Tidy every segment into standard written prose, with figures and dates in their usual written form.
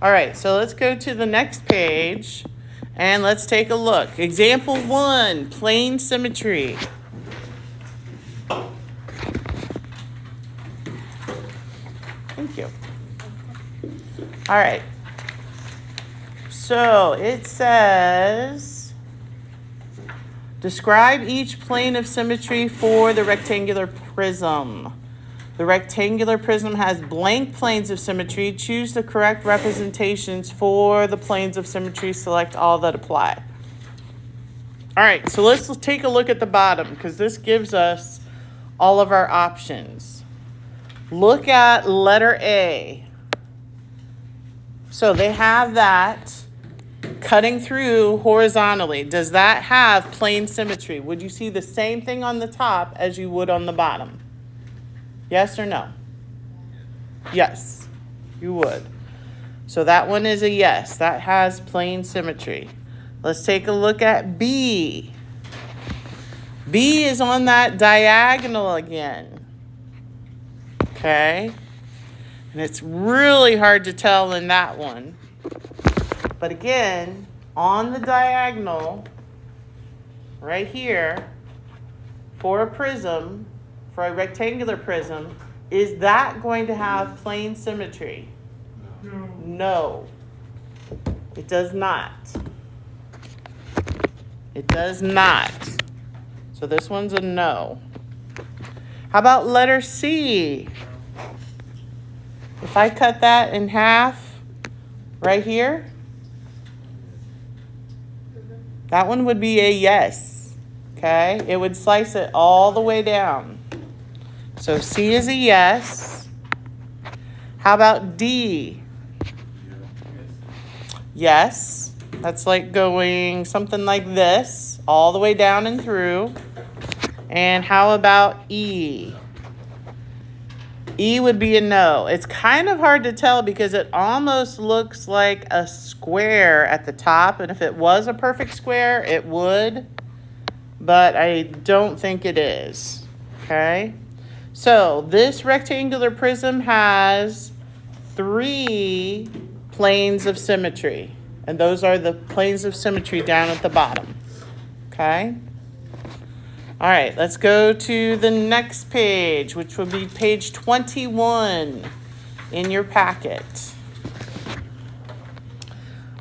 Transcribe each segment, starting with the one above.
All right, so let's go to the next page and let's take a look. Example 1, plane symmetry. Thank you. All right. So it says, describe each plane of symmetry for the rectangular prism. The rectangular prism has blank planes of symmetry. Choose the correct representations for the planes of symmetry. Select all that apply. All right, so let's take a look at the bottom because this gives us all of our options. Look at letter A. So they have that cutting through horizontally. Does that have plane symmetry? Would you see the same thing on the top as you would on the bottom? Yes or no? Yes, you would. So that one is a yes. That has plane symmetry. Let's take a look at B. B is on that diagonal again. Okay? And it's really hard to tell in that one. But again, on the diagonal, right here, for a prism, for a rectangular prism, is that going to have plane symmetry? No. It does not. It does not. So this one's a no. How about letter C? If I cut that in half right here, that one would be a yes. Okay? It would slice it all the way down. So C is a yes. How about D? Yes. That's like going something like this, all the way down and through. And how about E? E would be a no. It's kind of hard to tell because it almost looks like a square at the top. And if it was a perfect square, it would. But I don't think it is. Okay? So this rectangular prism has 3 planes of symmetry. And those are the planes of symmetry down at the bottom. Okay? All right, let's go to the next page, which will be page 21 in your packet.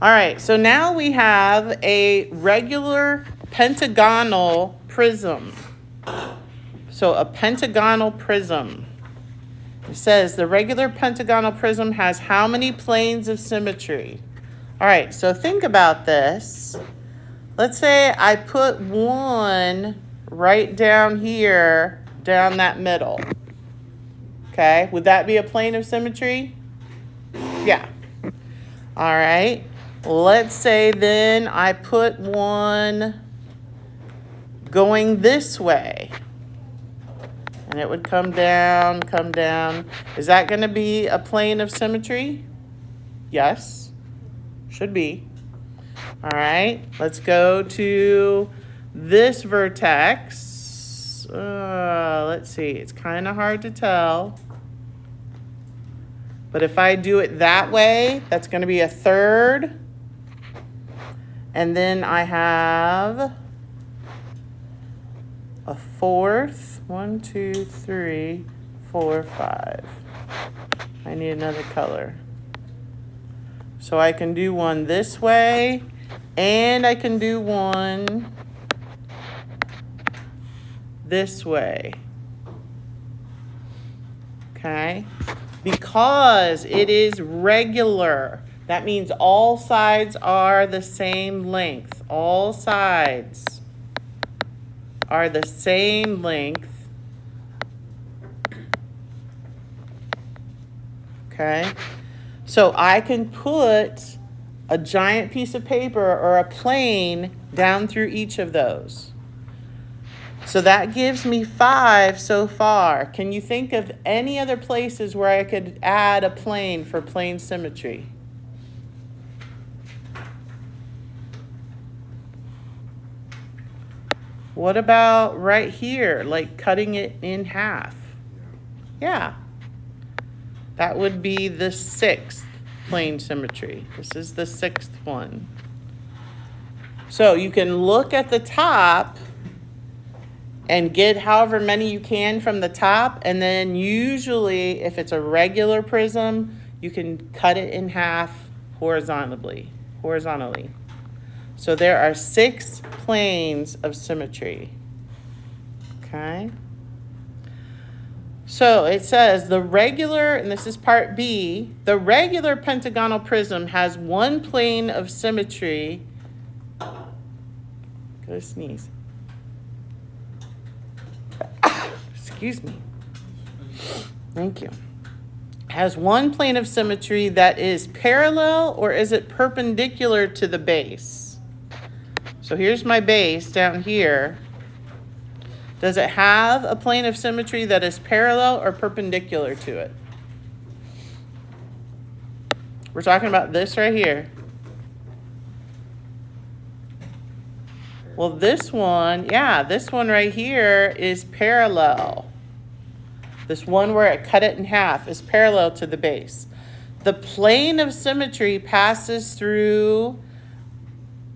All right, so now we have a regular pentagonal prism. So a pentagonal prism. It says the regular pentagonal prism has how many planes of symmetry? All right, so think about this. Let's say I put one right down here, down that middle. Okay, would that be a plane of symmetry? Yeah. All right, let's say then I put one going this way. And it would come down, come down. Is that going to be a plane of symmetry? Yes, should be. All right, let's go to this vertex. Let's see, it's kind of hard to tell. But if I do it that way, that's going to be a third. And then I have a fourth. 1, 2, 3, 4, 5. I need another color. So I can do one this way, and I can do one this way. Okay? Because it is regular. That means all sides are the same length. All sides are the same length. Okay? So I can put a giant piece of paper or a plane down through each of those. So that gives me 5 so far. Can you think of any other places where I could add a plane for plane symmetry? What about right here, like cutting it in half? Yeah. That would be the 6th. plane symmetry. This is the sixth one. So you can look at the top and get however many you can from the top, and then usually if it's a regular prism, you can cut it in half horizontally. So there are 6 planes of symmetry. Okay? So it says the regular, and this is part B, the regular pentagonal prism has one plane of symmetry. Go sneeze. Excuse me. Thank you. Has one plane of symmetry that is parallel, or is it perpendicular to the base? So here's my base down here. Does it have a plane of symmetry that is parallel or perpendicular to it? We're talking about this right here. Well, this one right here is parallel. This one where it cut it in half is parallel to the base. The plane of symmetry passes through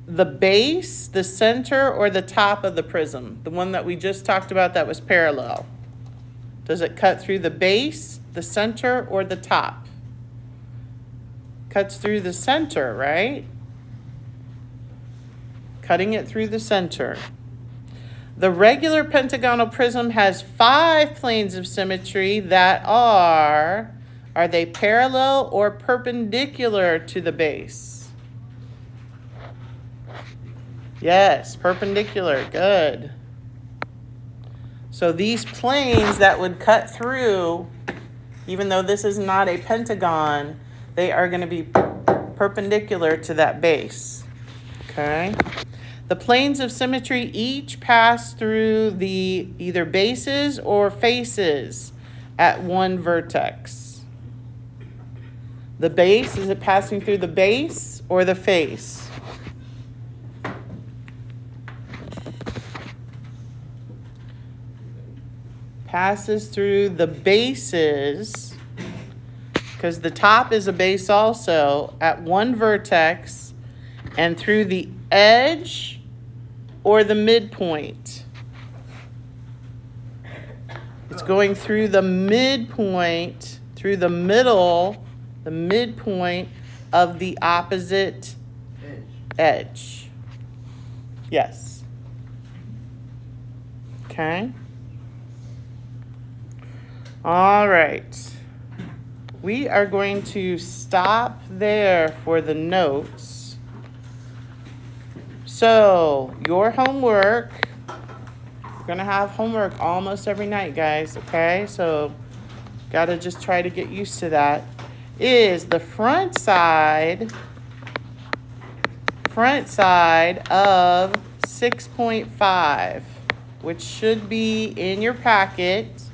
the base, the center, or the top of the prism. The one that we just talked about that was parallel. Does it cut through the base, the center, or the top? Cuts through the center, right? Cutting it through the center. The regular pentagonal prism has 5 planes of symmetry that are they parallel or perpendicular to the base? Yes, perpendicular, good. So these planes that would cut through, even though this is not a pentagon, they are going to be perpendicular to that base, okay? The planes of symmetry each pass through the either bases or faces at one vertex. The base, is it passing through the base or the face? Passes through the bases, because the top is a base also, at one vertex, and through the edge or the midpoint. It's going through the midpoint, through the middle, the midpoint of the opposite edge. Yes. Okay. All right. We are going to stop there for the notes. So, your homework, we're going to have homework almost every night, guys, okay? So, got to just try to get used to that. Is the front side of 6.5, which should be in your packet.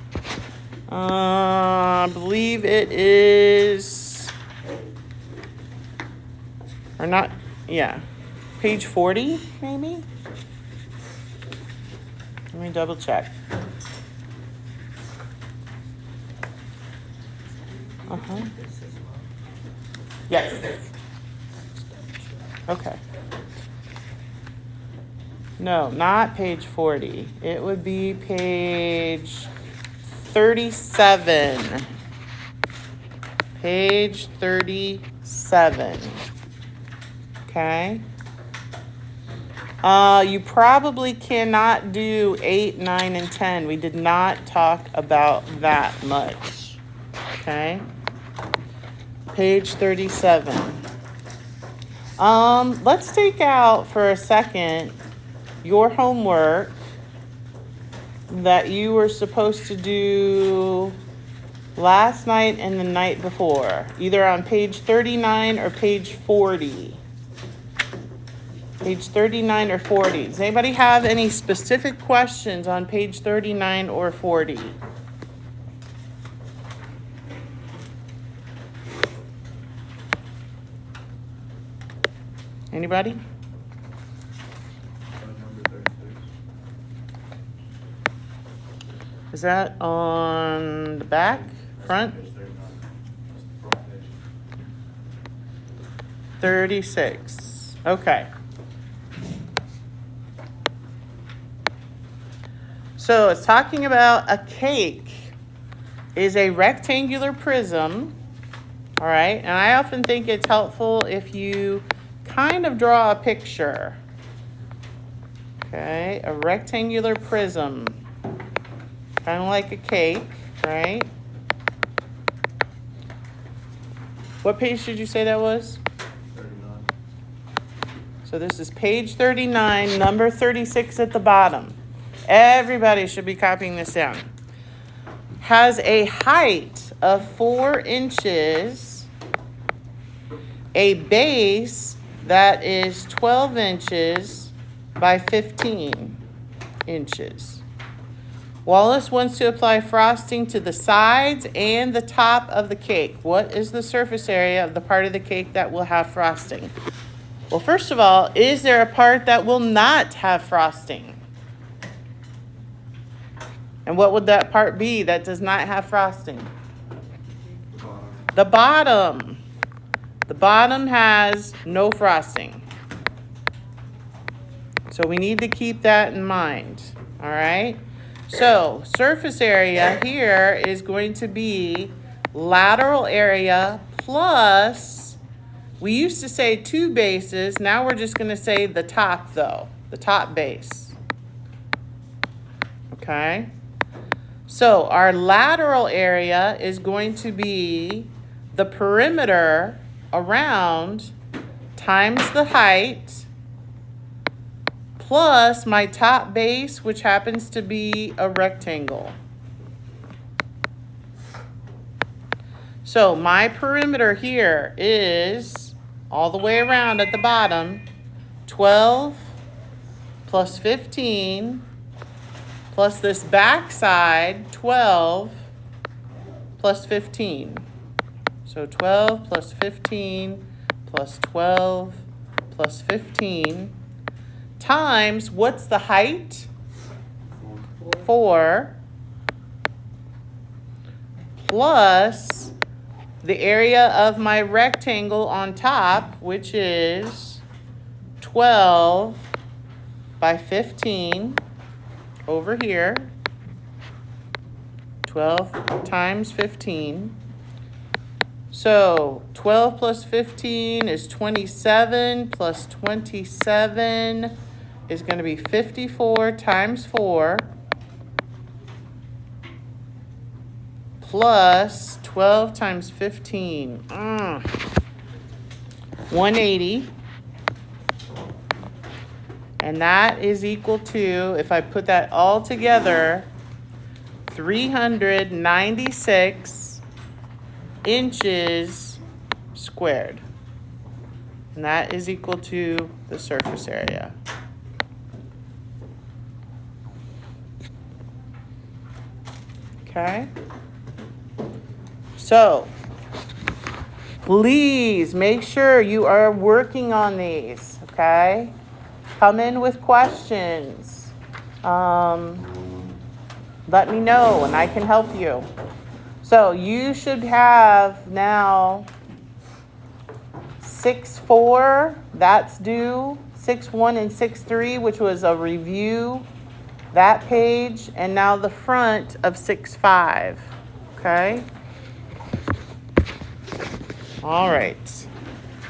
I believe it is, or not, yeah. Page 40, maybe? Let me double check. Yes. Okay. No, not page 40. It would be page 37. Page 37. Okay. You probably cannot do 8, 9, and 10. We did not talk about that much. Okay? Page 37. Let's take out for a second your homework that you were supposed to do last night and the night before, either on page 39 or page 40. Page 39 or 40. Does anybody have any specific questions on page 39 or 40? Anybody? Is that on the back, front? 36. Okay. So it's talking about a cake is a rectangular prism. All right. And I often think it's helpful if you kind of draw a picture. Okay. A rectangular prism. Kind of like a cake, right? What page did you say that was? 39. So this is page 39, number 36 at the bottom. Everybody should be copying this down. Has a height of 4 inches, a base that is 12 inches by 15 inches. Wallace wants to apply frosting to the sides and the top of the cake. What is the surface area of the part of the cake that will have frosting? Well, first of all, is there a part that will not have frosting? And what would that part be that does not have frosting? The bottom. The bottom has no frosting. So we need to keep that in mind. All right? So surface area here is going to be lateral area plus, we used to say 2 bases. Now we're just going to say the top though, the top base. Okay. So our lateral area is going to be the perimeter around times the height plus my top base, which happens to be a rectangle. So my perimeter here is all the way around at the bottom, 12 plus 15 plus this back side, 12 plus 15. So 12 plus 15 plus 12 plus 15 times, what's the height? 4 plus the area of my rectangle on top, which is 12 by 15 over here. 12 times 15. So 12 plus 15 is 27 plus 27 is going to be 54 times 4 plus 12 times 15. 180. And that is equal to, if I put that all together, 396 inches squared. And that is equal to the surface area. Okay? So, please make sure you are working on these, okay? Come in with questions. Let me know and I can help you. So you should have now 6-4, that's due. 6-1 and 6-3, which was a review, that page. And now the front of 6-5, okay? All right.